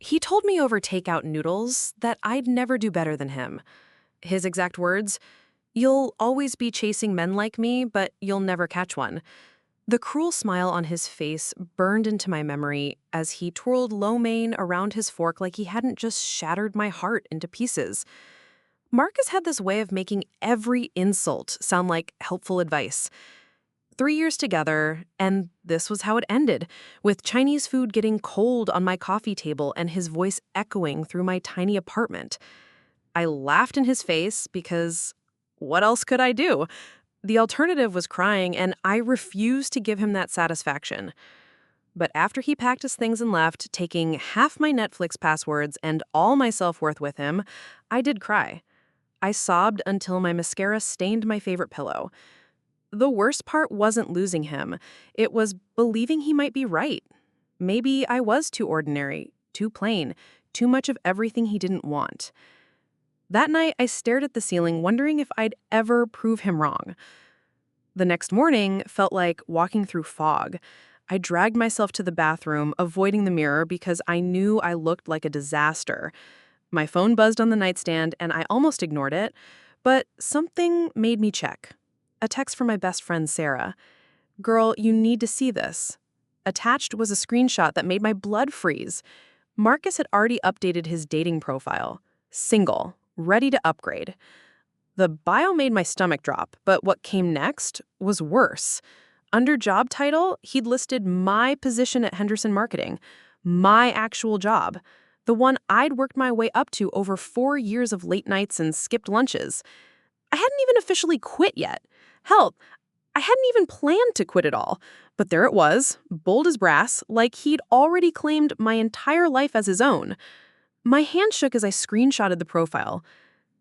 He told me over takeout noodles that I'd never do better than him. His exact words, "You'll always be chasing men like me, but you'll never catch one." The cruel smile on his face burned into my memory as he twirled lo mein around his fork like he hadn't just shattered my heart into pieces. Marcus had this way of making every insult sound like helpful advice. 3 years together, and this was how it ended, with Chinese food getting cold on my coffee table and his voice echoing through my tiny apartment. I laughed in his face because what else could I do? The alternative was crying, and I refused to give him that satisfaction. But after he packed his things and left, taking half my Netflix passwords and all my self-worth with him, I did cry. I sobbed until my mascara stained my favorite pillow. The worst part wasn't losing him. It was believing he might be right. Maybe I was too ordinary, too plain, too much of everything he didn't want. That night, I stared at the ceiling, wondering if I'd ever prove him wrong. The next morning felt like walking through fog. I dragged myself to the bathroom, avoiding the mirror because I knew I looked like a disaster. My phone buzzed on the nightstand, and I almost ignored it, but something made me check. A text from my best friend, Sarah. "Girl, you need to see this." Attached was a screenshot that made my blood freeze. Marcus had already updated his dating profile. Single, ready to upgrade. The bio made my stomach drop, but what came next was worse. Under job title, he'd listed my position at Henderson Marketing, my actual job, the one I'd worked my way up to over 4 years of late nights and skipped lunches. I hadn't even officially quit yet. Hell, I hadn't even planned to quit at all. But there it was, bold as brass, like he'd already claimed my entire life as his own. My hand shook as I screenshotted the profile.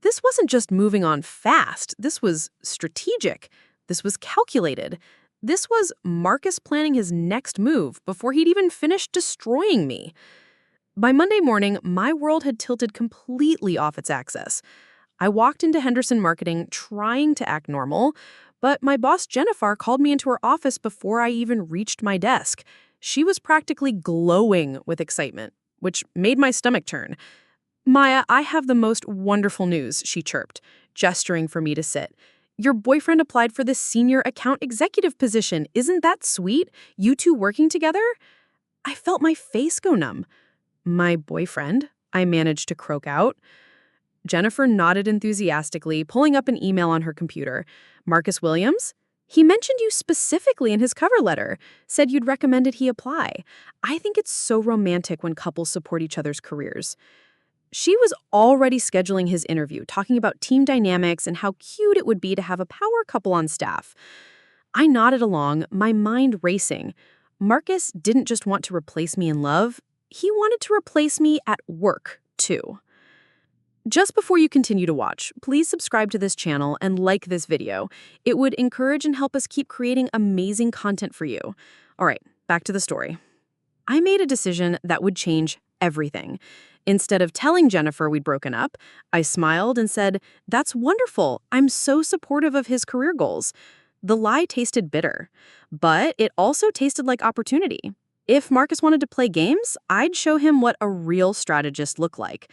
This wasn't just moving on fast. This was strategic. This was calculated. This was Marcus planning his next move before he'd even finished destroying me. By Monday morning, my world had tilted completely off its axis. I walked into Henderson Marketing trying to act normal, but my boss Jennifer called me into her office before I even reached my desk. She was practically glowing with excitement, which made my stomach turn. "Maya, I have the most wonderful news," she chirped, gesturing for me to sit. "Your boyfriend applied for this senior account executive position. Isn't that sweet? You two working together?" I felt my face go numb. "My boyfriend?" I managed to croak out. Jennifer nodded enthusiastically, pulling up an email on her computer. "Marcus Williams? He mentioned you specifically in his cover letter, said you'd recommended he apply. I think it's so romantic when couples support each other's careers." She was already scheduling his interview, talking about team dynamics and how cute it would be to have a power couple on staff. I nodded along, my mind racing. Marcus didn't just want to replace me in love, he wanted to replace me at work, too. Just before you continue to watch, please subscribe to this channel and like this video. It would encourage and help us keep creating amazing content for you. All right, back to the story. I made a decision that would change everything. Instead of telling Jennifer we'd broken up, I smiled and said, "That's wonderful. I'm so supportive of his career goals." The lie tasted bitter, but it also tasted like opportunity. If Marcus wanted to play games, I'd show him what a real strategist looked like.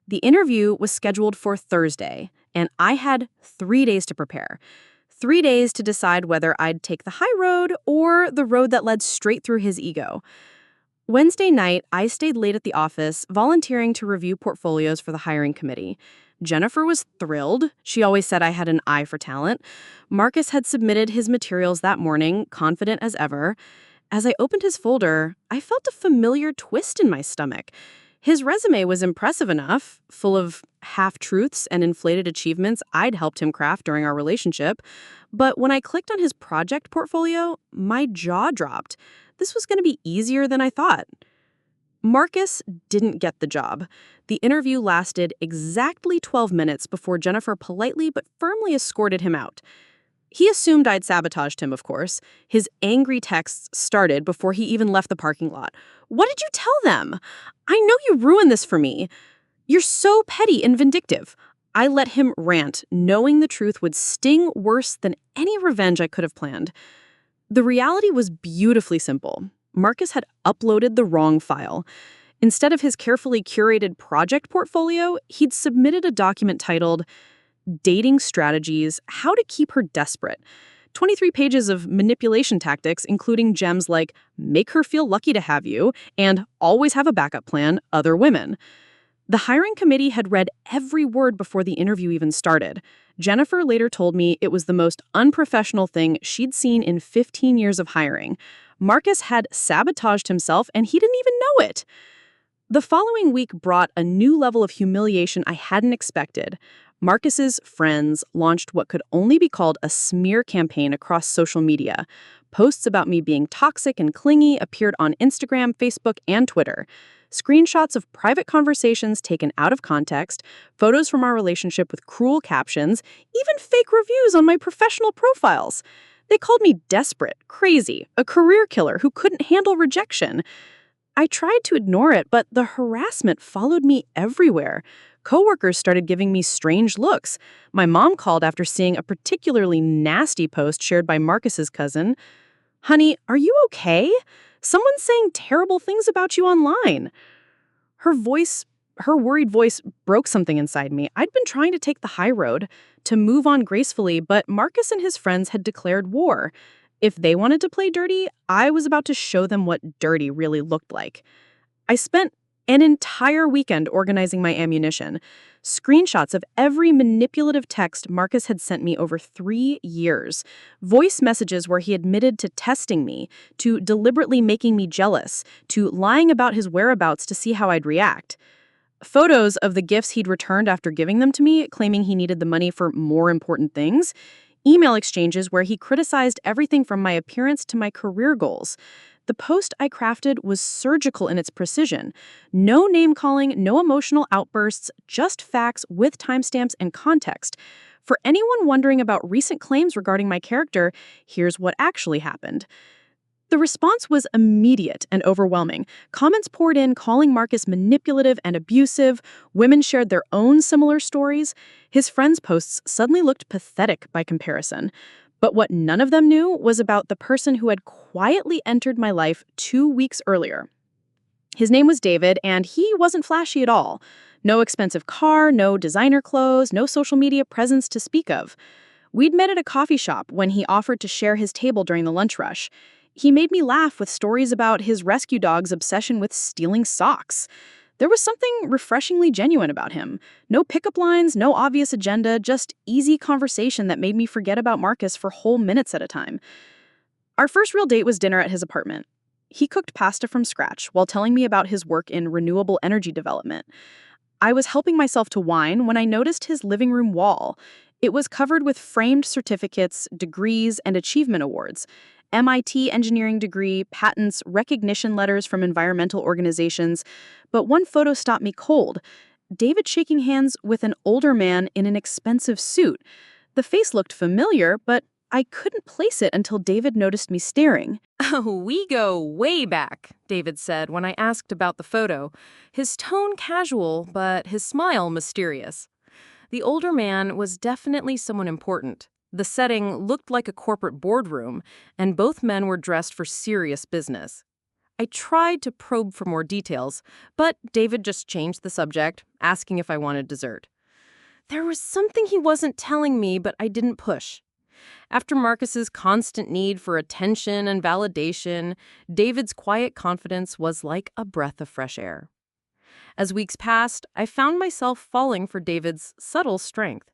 The interview was scheduled for Thursday, and I had 3 days to prepare. 3 days to decide whether I'd take the high road or the road that led straight through his ego. Wednesday night, I stayed late at the office, volunteering to review portfolios for the hiring committee. Jennifer was thrilled. She always said I had an eye for talent. Marcus had submitted his materials that morning, confident as ever. As I opened his folder, I felt a familiar twist in my stomach. His resume was impressive enough, full of half-truths and inflated achievements I'd helped him craft during our relationship. But when I clicked on his project portfolio, my jaw dropped. This was going to be easier than I thought. Marcus didn't get the job. The interview lasted exactly 12 minutes before Jennifer politely but firmly escorted him out. He assumed I'd sabotaged him, of course. His angry texts started before he even left the parking lot. "What did you tell them? I know you ruined this for me. You're so petty and vindictive." I let him rant, knowing the truth would sting worse than any revenge I could have planned. The reality was beautifully simple. Marcus had uploaded the wrong file. Instead of his carefully curated project portfolio, he'd submitted a document titled Dating Strategies: How to Keep Her Desperate. 23 pages of manipulation tactics, including gems like make her feel lucky to have you and always have a backup plan, other women. The hiring committee had read every word before the interview even started. Jennifer later told me it was the most unprofessional thing she'd seen in 15 years of hiring. Marcus had sabotaged himself and he didn't even know it. The following week brought a new level of humiliation I hadn't expected. Marcus's friends launched what could only be called a smear campaign across social media. Posts about me being toxic and clingy appeared on Instagram, Facebook, and Twitter. Screenshots of private conversations taken out of context, photos from our relationship with cruel captions, even fake reviews on my professional profiles. They called me desperate, crazy, a career killer who couldn't handle rejection. I tried to ignore it, but the harassment followed me everywhere. Coworkers started giving me strange looks. My mom called after seeing a particularly nasty post shared by Marcus's cousin. "Honey, are you okay? Someone's saying terrible things about you online." Her worried voice broke something inside me. I'd been trying to take the high road, to move on gracefully, but Marcus and his friends had declared war. If they wanted to play dirty, I was about to show them what dirty really looked like. I spent an entire weekend organizing my ammunition. Screenshots of every manipulative text Marcus had sent me over 3 years. Voice messages where he admitted to testing me, to deliberately making me jealous, to lying about his whereabouts to see how I'd react. Photos of the gifts he'd returned after giving them to me, claiming he needed the money for more important things. Email exchanges where he criticized everything from my appearance to my career goals. The post I crafted was surgical in its precision. No name-calling, no emotional outbursts, just facts with timestamps and context. For anyone wondering about recent claims regarding my character, here's what actually happened. The response was immediate and overwhelming. Comments poured in calling Marcus manipulative and abusive. Women shared their own similar stories. His friends' posts suddenly looked pathetic by comparison. But what none of them knew was about the person who had quietly entered my life 2 weeks earlier. His name was David, and he wasn't flashy at all. No expensive car, no designer clothes, no social media presence to speak of. We'd met at a coffee shop when he offered to share his table during the lunch rush. He made me laugh with stories about his rescue dog's obsession with stealing socks. There was something refreshingly genuine about him. No pickup lines, no obvious agenda, just easy conversation that made me forget about Marcus for whole minutes at a time. Our first real date was dinner at his apartment. He cooked pasta from scratch while telling me about his work in renewable energy development. I was helping myself to wine when I noticed his living room wall. It was covered with framed certificates, degrees, and achievement awards. MIT engineering degree, patents, recognition letters from environmental organizations. But one photo stopped me cold. David shaking hands with an older man in an expensive suit. The face looked familiar, but I couldn't place it until David noticed me staring. "Oh, we go way back," David said when I asked about the photo. His tone casual, but his smile mysterious. The older man was definitely someone important. The setting looked like a corporate boardroom, and both men were dressed for serious business. I tried to probe for more details, but David just changed the subject, asking if I wanted dessert. There was something he wasn't telling me, but I didn't push. After Marcus's constant need for attention and validation, David's quiet confidence was like a breath of fresh air. As weeks passed, I found myself falling for David's subtle strength.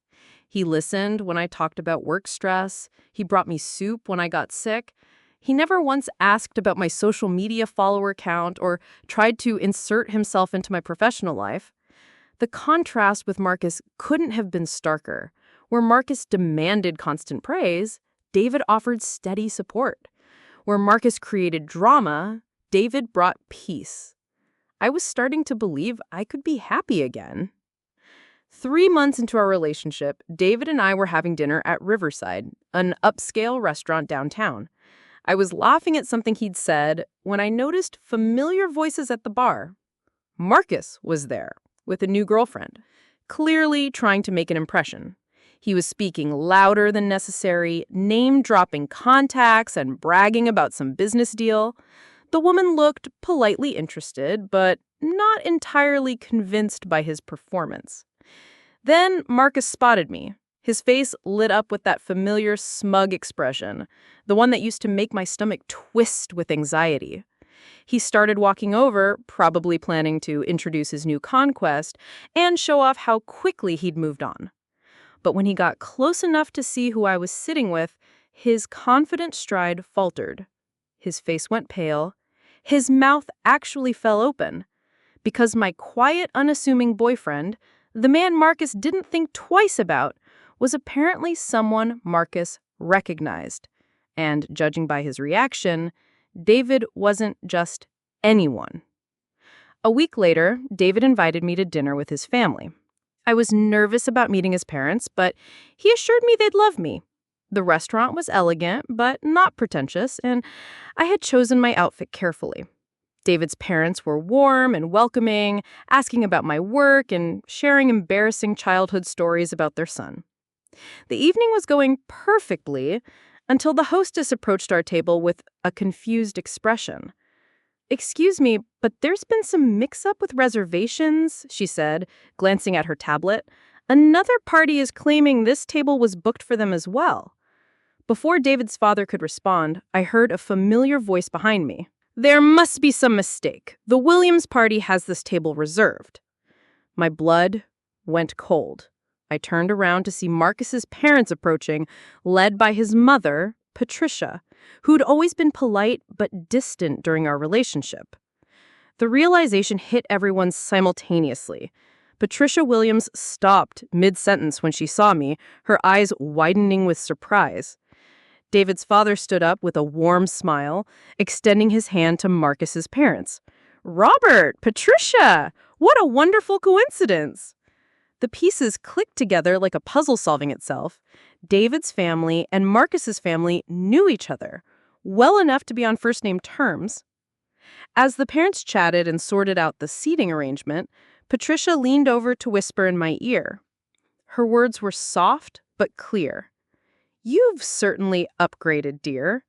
He listened when I talked about work stress. He brought me soup when I got sick. He never once asked about my social media follower count or tried to insert himself into my professional life. The contrast with Marcus couldn't have been starker. Where Marcus demanded constant praise, David offered steady support. Where Marcus created drama, David brought peace. I was starting to believe I could be happy again. 3 months into our relationship, David and I were having dinner at Riverside, an upscale restaurant downtown. I was laughing at something he'd said when I noticed familiar voices at the bar. Marcus was there, with a new girlfriend, clearly trying to make an impression. He was speaking louder than necessary, name-dropping contacts and bragging about some business deal. The woman looked politely interested, but not entirely convinced by his performance. Then Marcus spotted me. His face lit up with that familiar smug expression, the one that used to make my stomach twist with anxiety. He started walking over, probably planning to introduce his new conquest and show off how quickly he'd moved on. But when he got close enough to see who I was sitting with, his confident stride faltered. His face went pale. His mouth actually fell open. Because my quiet, unassuming boyfriend, the man Marcus didn't think twice about, was apparently someone Marcus recognized. And judging by his reaction, David wasn't just anyone. A week later, David invited me to dinner with his family. I was nervous about meeting his parents, but he assured me they'd love me. The restaurant was elegant, but not pretentious, and I had chosen my outfit carefully. David's parents were warm and welcoming, asking about my work and sharing embarrassing childhood stories about their son. The evening was going perfectly until the hostess approached our table with a confused expression. "Excuse me, but there's been some mix-up with reservations," she said, glancing at her tablet. "Another party is claiming this table was booked for them as well." Before David's father could respond, I heard a familiar voice behind me. "There must be some mistake. The Williams party has this table reserved." My blood went cold. I turned around to see Marcus's parents approaching, led by his mother, Patricia, who'd always been polite but distant during our relationship. The realization hit everyone simultaneously. Patricia Williams stopped mid-sentence when she saw me, her eyes widening with surprise. David's father stood up with a warm smile, extending his hand to Marcus's parents. "Robert, Patricia, what a wonderful coincidence!" The pieces clicked together like a puzzle solving itself. David's family and Marcus's family knew each other, well enough to be on first-name terms. As the parents chatted and sorted out the seating arrangement, Patricia leaned over to whisper in my ear. Her words were soft but clear. "You've certainly upgraded, dear."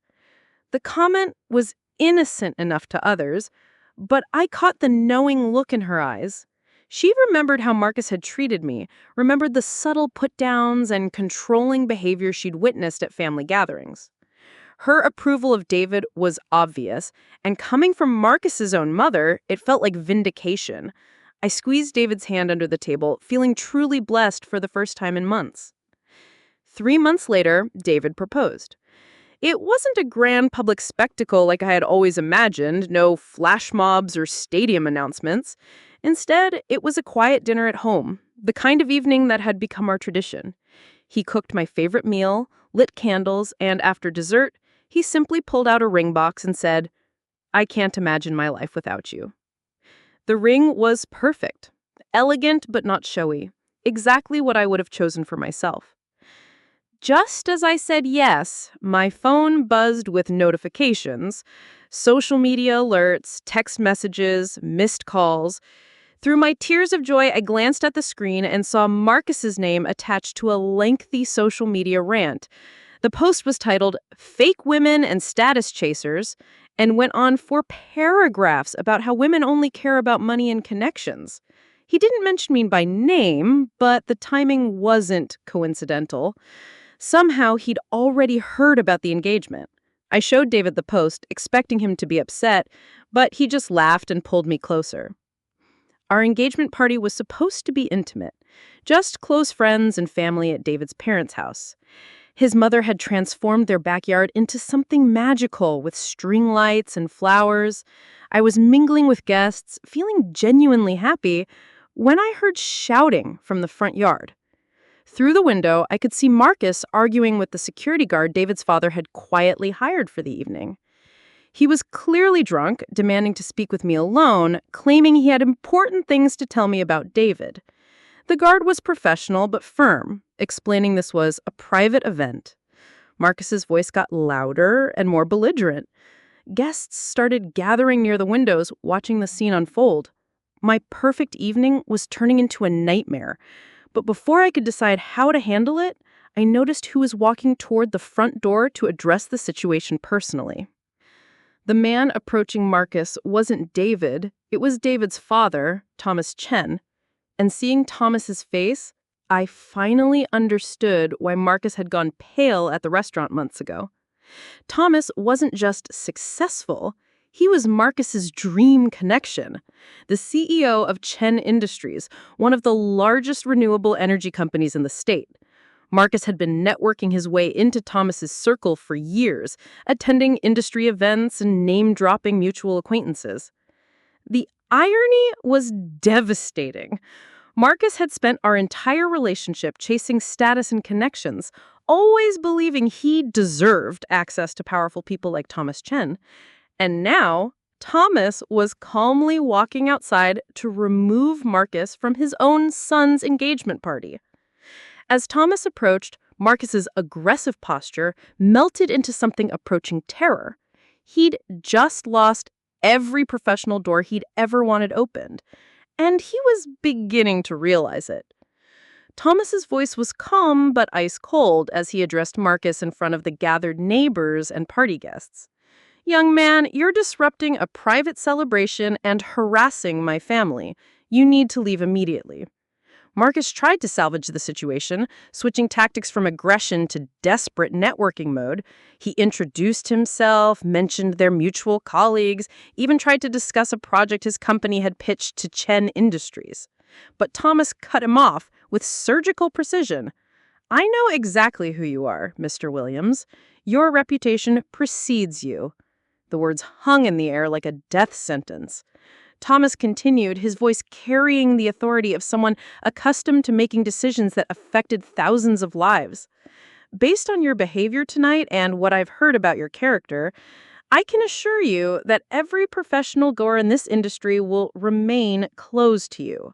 The comment was innocent enough to others, but I caught the knowing look in her eyes. She remembered how Marcus had treated me, remembered the subtle put-downs and controlling behavior she'd witnessed at family gatherings. Her approval of David was obvious, and coming from Marcus's own mother, it felt like vindication. I squeezed David's hand under the table, feeling truly blessed for the first time in months. 3 months later, David proposed. It wasn't a grand public spectacle like I had always imagined, no flash mobs or stadium announcements. Instead, it was a quiet dinner at home, the kind of evening that had become our tradition. He cooked my favorite meal, lit candles, and after dessert, he simply pulled out a ring box and said, "I can't imagine my life without you." The ring was perfect, elegant but not showy, exactly what I would have chosen for myself. Just as I said yes, my phone buzzed with notifications, social media alerts, text messages, missed calls. Through my tears of joy, I glanced at the screen and saw Marcus's name attached to a lengthy social media rant. The post was titled "Fake Women and Status Chasers" and went on for paragraphs about how women only care about money and connections. He didn't mention me by name, but the timing wasn't coincidental. Somehow, he'd already heard about the engagement. I showed David the post, expecting him to be upset, but he just laughed and pulled me closer. Our engagement party was supposed to be intimate, just close friends and family at David's parents' house. His mother had transformed their backyard into something magical with string lights and flowers. I was mingling with guests, feeling genuinely happy, when I heard shouting from the front yard. Through the window, I could see Marcus arguing with the security guard David's father had quietly hired for the evening. He was clearly drunk, demanding to speak with me alone, claiming he had important things to tell me about David. The guard was professional but firm, explaining this was a private event. Marcus's voice got louder and more belligerent. Guests started gathering near the windows, watching the scene unfold. My perfect evening was turning into a nightmare. But before I could decide how to handle it, I noticed who was walking toward the front door to address the situation personally. The man approaching Marcus wasn't David, it was David's father, Thomas Chen. And seeing Thomas's face, I finally understood why Marcus had gone pale at the restaurant months ago. Thomas wasn't just successful, he was Marcus's dream connection. The CEO of Chen Industries, one of the largest renewable energy companies in the state. Marcus had been networking his way into Thomas's circle for years, attending industry events and name-dropping mutual acquaintances. The irony was devastating. Marcus had spent our entire relationship chasing status and connections, always believing he deserved access to powerful people like Thomas Chen. And now, Thomas was calmly walking outside to remove Marcus from his own son's engagement party. As Thomas approached, Marcus's aggressive posture melted into something approaching terror. He'd just lost every professional door he'd ever wanted opened, and he was beginning to realize it. Thomas's voice was calm but ice cold as he addressed Marcus in front of the gathered neighbors and party guests. "Young man, you're disrupting a private celebration and harassing my family. You need to leave immediately." Marcus tried to salvage the situation, switching tactics from aggression to desperate networking mode. He introduced himself, mentioned their mutual colleagues, even tried to discuss a project his company had pitched to Chen Industries. But Thomas cut him off with surgical precision. "I know exactly who you are, Mr. Williams. Your reputation precedes you." The words hung in the air like a death sentence. Thomas continued, his voice carrying the authority of someone accustomed to making decisions that affected thousands of lives. "Based on your behavior tonight and what I've heard about your character, I can assure you that every professional door in this industry will remain closed to you."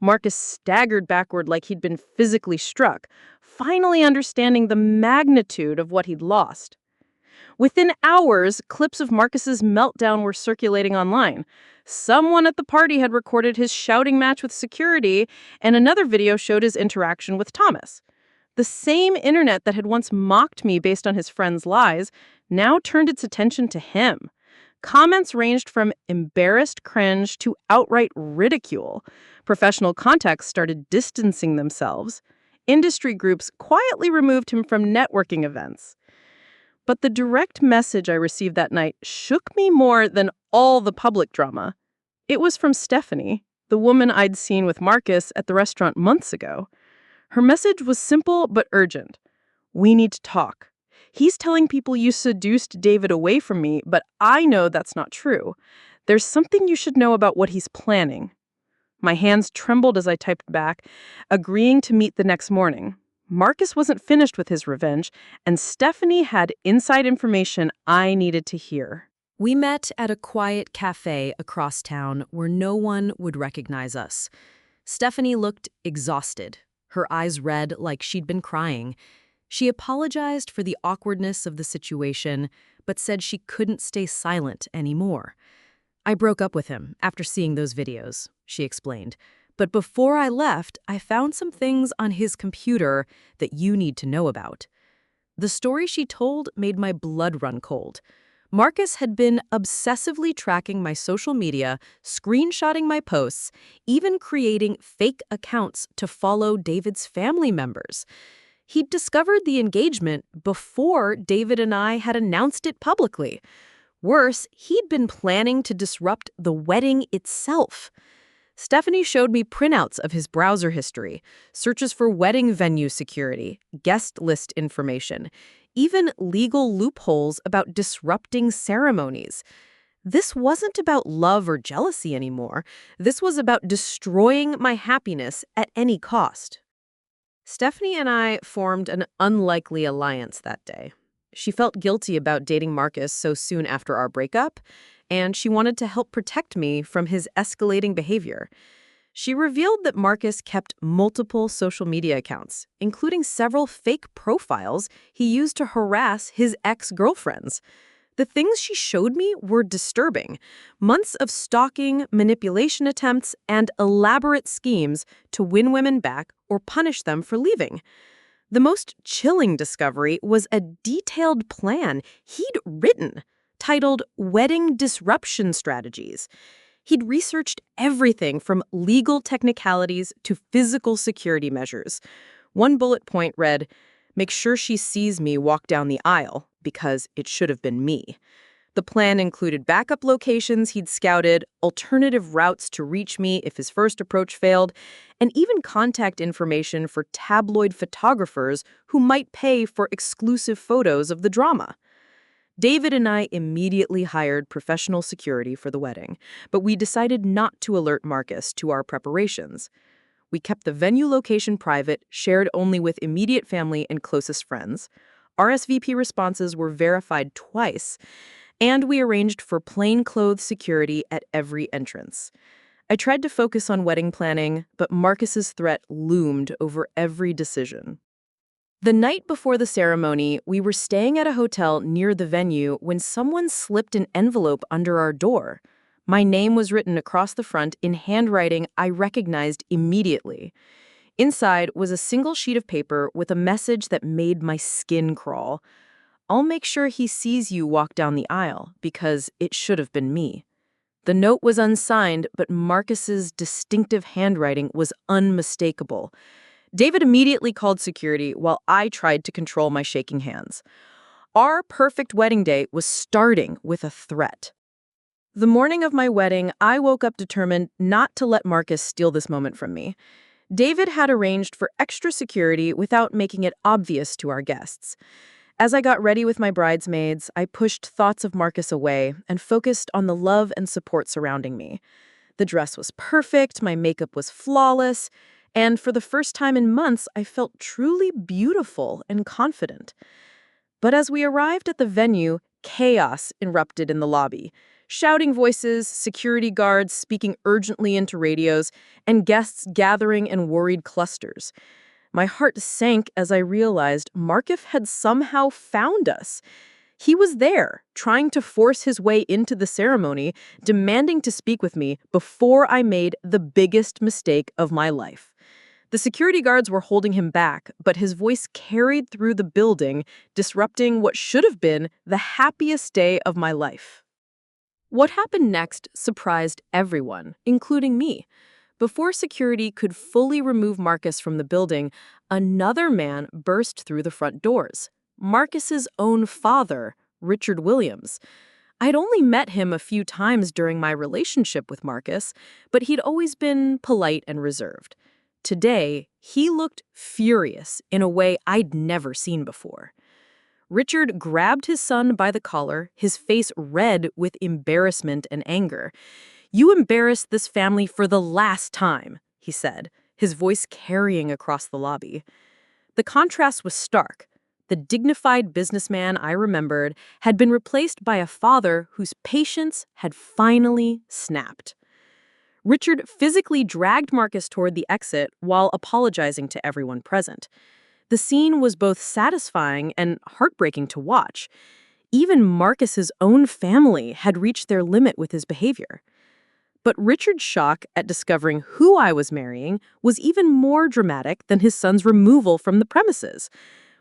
Marcus staggered backward like he'd been physically struck, finally understanding the magnitude of what he'd lost. Within hours, clips of Marcus's meltdown were circulating online. Someone at the party had recorded his shouting match with security, and another video showed his interaction with Thomas. The same internet that had once mocked me based on his friend's lies now turned its attention to him. Comments ranged from embarrassed cringe to outright ridicule. Professional contacts started distancing themselves. Industry groups quietly removed him from networking events. But the direct message I received that night shook me more than all the public drama. It was from Stephanie, the woman I'd seen with Marcus at the restaurant months ago. Her message was simple but urgent. "We need to talk. He's telling people you seduced David away from me, but I know that's not true. There's something you should know about what he's planning." My hands trembled as I typed back, agreeing to meet the next morning. Marcus wasn't finished with his revenge, and Stephanie had inside information I needed to hear. We met at a quiet cafe across town where no one would recognize us. Stephanie looked exhausted, her eyes red like she'd been crying. She apologized for the awkwardness of the situation, but said she couldn't stay silent anymore. "I broke up with him after seeing those videos," she explained. "But before I left, I found some things on his computer that you need to know about." The story she told made my blood run cold. Marcus had been obsessively tracking my social media, screenshotting my posts, even creating fake accounts to follow David's family members. He'd discovered the engagement before David and I had announced it publicly. Worse, he'd been planning to disrupt the wedding itself. Stephanie showed me printouts of his browser history, searches for wedding venue security, guest list information, even legal loopholes about disrupting ceremonies. This wasn't about love or jealousy anymore. This was about destroying my happiness at any cost. Stephanie and I formed an unlikely alliance that day. She felt guilty about dating Marcus so soon after our breakup, and she wanted to help protect me from his escalating behavior. She revealed that Marcus kept multiple social media accounts, including several fake profiles he used to harass his ex-girlfriends. The things she showed me were disturbing. Months of stalking, manipulation attempts, and elaborate schemes to win women back or punish them for leaving. The most chilling discovery was a detailed plan he'd written. titled Wedding Disruption Strategies. He'd researched everything from legal technicalities to physical security measures. One bullet point read, "Make sure she sees me walk down the aisle, because it should have been me." The plan included backup locations he'd scouted, alternative routes to reach me if his first approach failed, and even contact information for tabloid photographers who might pay for exclusive photos of the drama. David and I immediately hired professional security for the wedding, but we decided not to alert Marcus to our preparations. We kept the venue location private, shared only with immediate family and closest friends. RSVP responses were verified twice, and we arranged for plainclothes security at every entrance. I tried to focus on wedding planning, but Marcus's threat loomed over every decision. The night before the ceremony, we were staying at a hotel near the venue when someone slipped an envelope under our door. My name was written across the front in handwriting I recognized immediately. Inside was a single sheet of paper with a message that made my skin crawl. "I'll make sure he sees you walk down the aisle, because it should have been me." The note was unsigned, but Marcus's distinctive handwriting was unmistakable. David immediately called security while I tried to control my shaking hands. Our perfect wedding day was starting with a threat. The morning of my wedding, I woke up determined not to let Marcus steal this moment from me. David had arranged for extra security without making it obvious to our guests. As I got ready with my bridesmaids, I pushed thoughts of Marcus away and focused on the love and support surrounding me. The dress was perfect, my makeup was flawless, and for the first time in months, I felt truly beautiful and confident. But as we arrived at the venue, chaos erupted in the lobby. Shouting voices, security guards speaking urgently into radios, and guests gathering in worried clusters. My heart sank as I realized Markif had somehow found us. He was there, trying to force his way into the ceremony, demanding to speak with me before I made the biggest mistake of my life. The security guards were holding him back, but his voice carried through the building, disrupting what should have been the happiest day of my life. What happened next surprised everyone, including me. Before security could fully remove Marcus from the building, another man burst through the front doors. Marcus's own father, Richard Williams. I'd only met him a few times during my relationship with Marcus, but he'd always been polite and reserved. Today, he looked furious in a way I'd never seen before. Richard grabbed his son by the collar, his face red with embarrassment and anger. "You embarrassed this family for the last time," he said, his voice carrying across the lobby. The contrast was stark. The dignified businessman I remembered had been replaced by a father whose patience had finally snapped. Richard physically dragged Marcus toward the exit while apologizing to everyone present. The scene was both satisfying and heartbreaking to watch. Even Marcus's own family had reached their limit with his behavior. But Richard's shock at discovering who I was marrying was even more dramatic than his son's removal from the premises.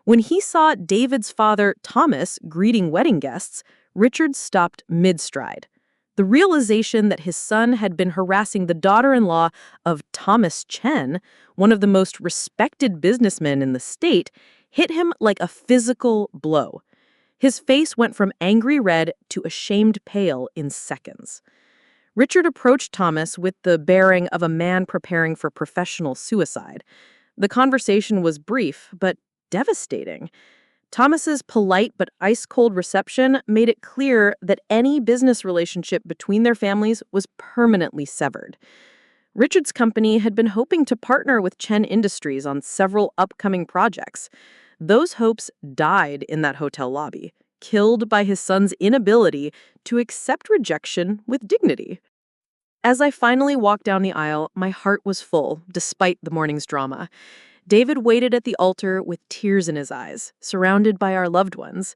When he saw David's father, Thomas, greeting wedding guests, Richard stopped mid-stride. The realization that his son had been harassing the daughter-in-law of Thomas Chen, one of the most respected businessmen in the state, hit him like a physical blow. His face went from angry red to ashamed pale in seconds. Richard approached Thomas with the bearing of a man preparing for professional suicide. The conversation was brief, but devastating. Thomas's polite but ice-cold reception made it clear that any business relationship between their families was permanently severed. Richard's company had been hoping to partner with Chen Industries on several upcoming projects. Those hopes died in that hotel lobby, killed by his son's inability to accept rejection with dignity. As I finally walked down the aisle, my heart was full, despite the morning's drama. David waited at the altar with tears in his eyes, surrounded by our loved ones.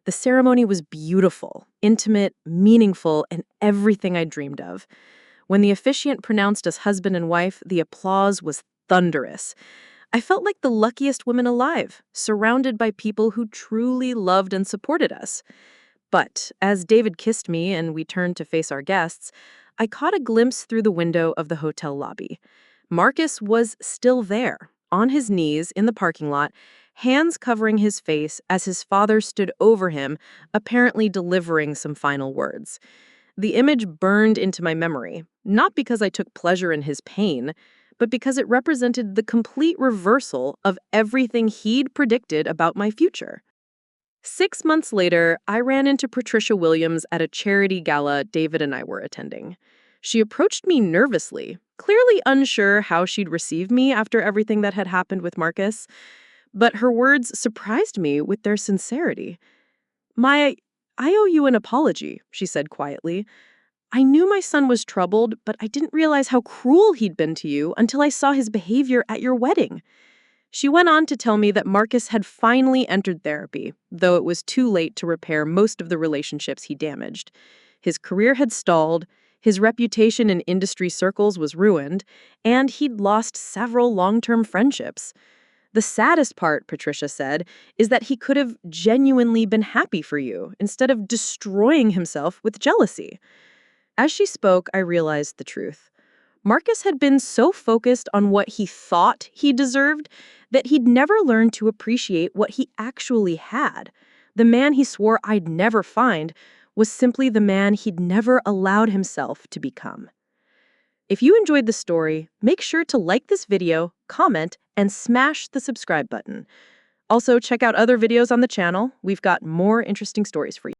The ceremony was beautiful, intimate, meaningful, and everything I dreamed of. When the officiant pronounced us husband and wife, the applause was thunderous. I felt like the luckiest woman alive, surrounded by people who truly loved and supported us. But as David kissed me and we turned to face our guests, I caught a glimpse through the window of the hotel lobby. Marcus was still there, on his knees in the parking lot, hands covering his face as his father stood over him, apparently delivering some final words. The image burned into my memory, not because I took pleasure in his pain, but because it represented the complete reversal of everything he'd predicted about my future. 6 months later, I ran into Patricia Williams at a charity gala David and I were attending. She approached me nervously, clearly unsure how she'd receive me after everything that had happened with Marcus, but her words surprised me with their sincerity. "Maya, I owe you an apology," she said quietly. "I knew my son was troubled, but I didn't realize how cruel he'd been to you until I saw his behavior at your wedding." She went on to tell me that Marcus had finally entered therapy, though it was too late to repair most of the relationships he damaged. His career had stalled, his reputation in industry circles was ruined, and he'd lost several long-term friendships. The saddest part, Patricia said, is that he could have genuinely been happy for you instead of destroying himself with jealousy. As she spoke, I realized the truth. Marcus had been so focused on what he thought he deserved that he'd never learned to appreciate what he actually had. The man he swore I'd never find was simply the man he'd never allowed himself to become. If you enjoyed the story, make sure to like this video, comment, and smash the subscribe button. Also, check out other videos on the channel. We've got more interesting stories for you.